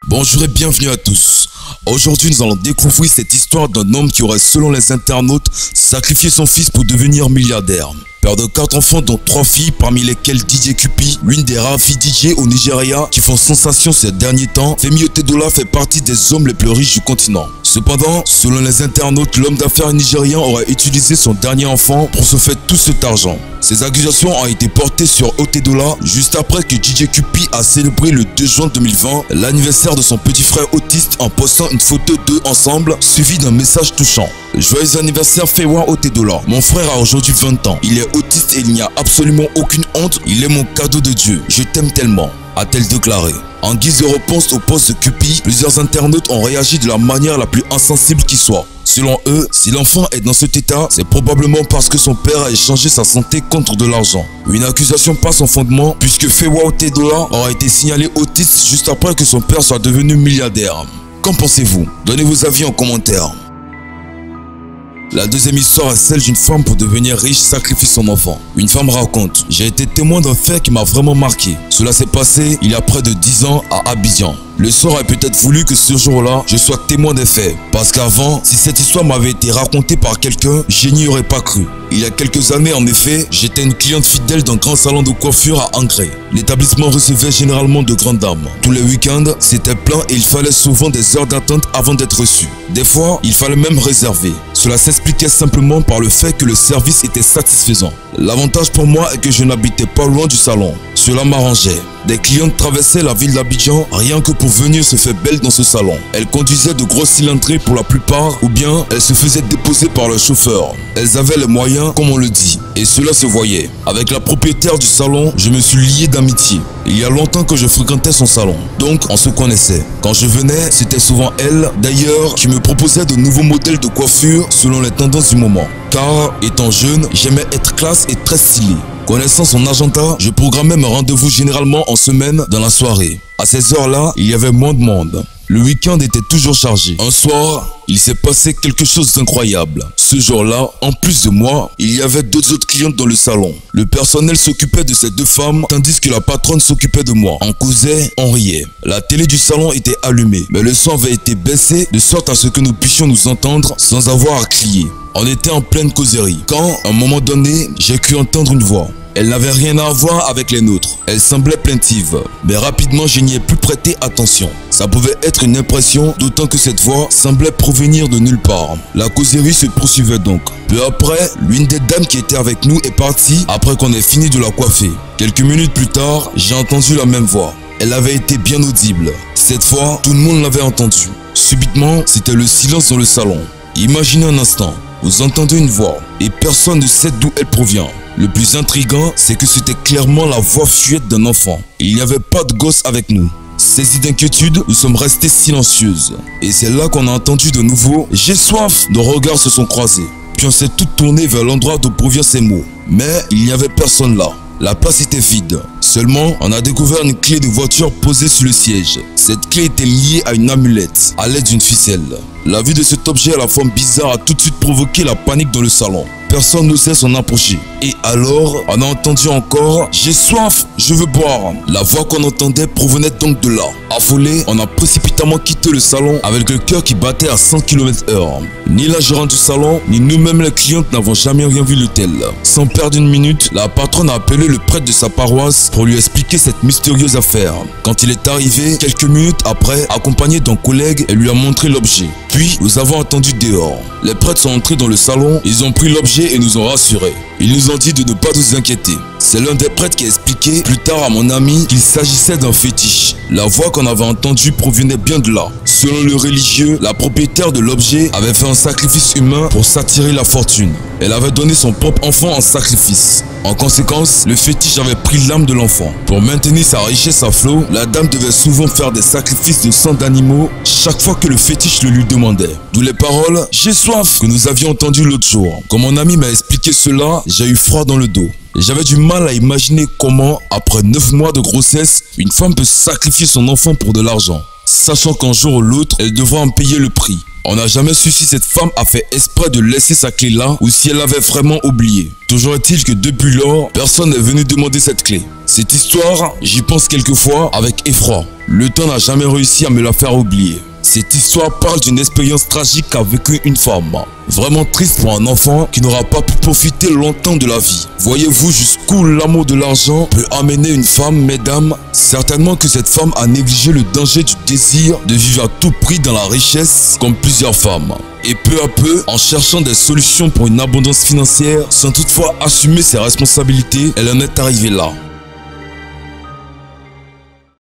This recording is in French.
Bonjour et bienvenue à tous. Aujourd'hui, nous allons découvrir cette histoire d'un homme qui aurait, selon les internautes, sacrifié son fils pour devenir milliardaire. Père de 4 enfants dont 3 filles, parmi lesquelles DJ Cuppy, l'une des rares filles DJ au Nigeria qui font sensation ces derniers temps, Femi Otedola fait partie des hommes les plus riches du continent. Cependant, selon les internautes, l'homme d'affaires nigérian aurait utilisé son dernier enfant pour se faire tout cet argent. Ces accusations ont été portées sur Otedola juste après que DJ Cuppy a célébré le 2 juin 2020 l'anniversaire de son petit frère autiste en postant une photo d'eux ensemble suivie d'un message touchant. Joyeux anniversaire Fewa Otedola. Mon frère a aujourd'hui 20 ans. Il est autiste et il n'y a absolument aucune honte. Il est mon cadeau de Dieu. Je t'aime tellement, a-t-elle déclaré. En guise de réponse au post de Cuppy, plusieurs internautes ont réagi de la manière la plus insensible qui soit. Selon eux, si l'enfant est dans cet état, c'est probablement parce que son père a échangé sa santé contre de l'argent. Une accusation pas sans fondement puisque Fewa Otedola aura été signalé autiste juste après que son père soit devenu milliardaire. Qu'en pensez-vous? Donnez vos avis en commentaire. La deuxième histoire est celle d'une femme pour devenir riche sacrifie son enfant. Une femme raconte: j'ai été témoin d'un fait qui m'a vraiment marqué. Cela s'est passé il y a près de 10 ans à Abidjan. Le sort a peut-être voulu que ce jour-là, je sois témoin des faits. Parce qu'avant, si cette histoire m'avait été racontée par quelqu'un, je n'y aurais pas cru. Il y a quelques années, en effet, j'étais une cliente fidèle d'un grand salon de coiffure à Angré. L'établissement recevait généralement de grandes dames. Tous les week-ends, c'était plein et il fallait souvent des heures d'attente avant d'être reçu. Des fois, il fallait même réserver. Cela s'expliquait simplement par le fait que le service était satisfaisant. L'avantage pour moi est que je n'habitais pas loin du salon. Cela m'arrangeait. Des clientes traversaient la ville d'Abidjan rien que pour venir se faire belle dans ce salon. Elles conduisaient de grosses cylindrées pour la plupart ou bien elles se faisaient déposer par leur chauffeur. Elles avaient les moyens comme on le dit et cela se voyait. Avec la propriétaire du salon, je me suis lié d'amitié. Il y a longtemps que je fréquentais son salon, donc on se connaissait. Quand je venais, c'était souvent elle, d'ailleurs, qui me proposait de nouveaux modèles de coiffure selon les tendances du moment. Car, étant jeune, j'aimais être classe et très stylé. Connaissant son agenda, je programmais mes rendez-vous généralement en semaine dans la soirée. À ces heures-là, il y avait moins de monde. Le week-end était toujours chargé. Un soir, il s'est passé quelque chose d'incroyable. Ce jour-là, en plus de moi, il y avait 2 autres clientes dans le salon. Le personnel s'occupait de ces 2 femmes, tandis que la patronne s'occupait de moi. On causait, on riait. La télé du salon était allumée, mais le son avait été baissé de sorte à ce que nous puissions nous entendre sans avoir à crier. On était en pleine causerie, quand, à un moment donné, j'ai cru entendre une voix. Elle n'avait rien à voir avec les nôtres. Elle semblait plaintive. Mais rapidement, je n'y ai plus prêté attention. Ça pouvait être une impression, d'autant que cette voix semblait provenir de nulle part. La causerie se poursuivait donc. Peu après, l'une des dames qui était avec nous est partie après qu'on ait fini de la coiffer. Quelques minutes plus tard, j'ai entendu la même voix. Elle avait été bien audible. Cette fois, tout le monde l'avait entendue. Subitement, c'était le silence dans le salon. Imaginez un instant. Vous entendez une voix et personne ne sait d'où elle provient. Le plus intriguant, c'est que c'était clairement la voix fuette d'un enfant. Et il n'y avait pas de gosse avec nous. Saisis d'inquiétude, nous sommes restés silencieuses. Et c'est là qu'on a entendu de nouveau « J'ai soif !» Nos regards se sont croisés. Puis on s'est toutes tournées vers l'endroit d'où proviennent ces mots. Mais il n'y avait personne là. La place était vide. Seulement, on a découvert une clé de voiture posée sur le siège. Cette clé était liée à une amulette, à l'aide d'une ficelle. La vue de cet objet à la forme bizarre a tout de suite provoqué la panique dans le salon. Personne n'osait s'en approcher. Et alors, on a entendu encore « J'ai soif, je veux boire ». La voix qu'on entendait provenait donc de là. Affolé, on a précipitamment quitté le salon avec le cœur qui battait à 100 km/h. Ni la gérante du salon, ni nous-mêmes les clientes n'avons jamais rien vu de tel. Sans perdre une minute, la patronne a appelé le prêtre de sa paroisse pour lui expliquer cette mystérieuse affaire. Quand il est arrivé, quelques minutes après, accompagné d'un collègue, elle lui a montré l'objet. Puis, nous avons attendu dehors. Les prêtres sont entrés dans le salon, ils ont pris l'objet et nous ont rassurés. Ils nous ont dit de ne pas nous inquiéter. C'est l'un des prêtres qui a expliqué plus tard à mon ami qu'il s'agissait d'un fétiche. La voix qu'on avait entendue provenait bien de là. Selon le religieux, la propriétaire de l'objet avait fait un sacrifice humain pour s'attirer la fortune. Elle avait donné son propre enfant en sacrifice. En conséquence, le fétiche avait pris l'âme de l'enfant. Pour maintenir sa richesse à flot, la dame devait souvent faire des sacrifices de sang d'animaux chaque fois que le fétiche le lui demandait. D'où les paroles « J'ai soif » que nous avions entendues l'autre jour. Quand mon ami m'a expliqué cela, j'ai eu froid dans le dos. J'avais du mal à imaginer comment, après 9 mois de grossesse, une femme peut sacrifier son enfant pour de l'argent, sachant qu'un jour ou l'autre, elle devra en payer le prix. On n'a jamais su si cette femme a fait exprès de laisser sa clé là ou si elle l'avait vraiment oublié. Toujours est-il que depuis lors, personne n'est venu demander cette clé. Cette histoire, j'y pense quelquefois avec effroi. Le temps n'a jamais réussi à me la faire oublier. Cette histoire parle d'une expérience tragique qu'a vécue une femme. Vraiment triste pour un enfant qui n'aura pas pu profiter longtemps de la vie. Voyez-vous jusqu'où l'amour de l'argent peut amener une femme, mesdames? Certainement que cette femme a négligé le danger du désir de vivre à tout prix dans la richesse comme plusieurs femmes. Et peu à peu, en cherchant des solutions pour une abondance financière, sans toutefois assumer ses responsabilités, elle en est arrivée là.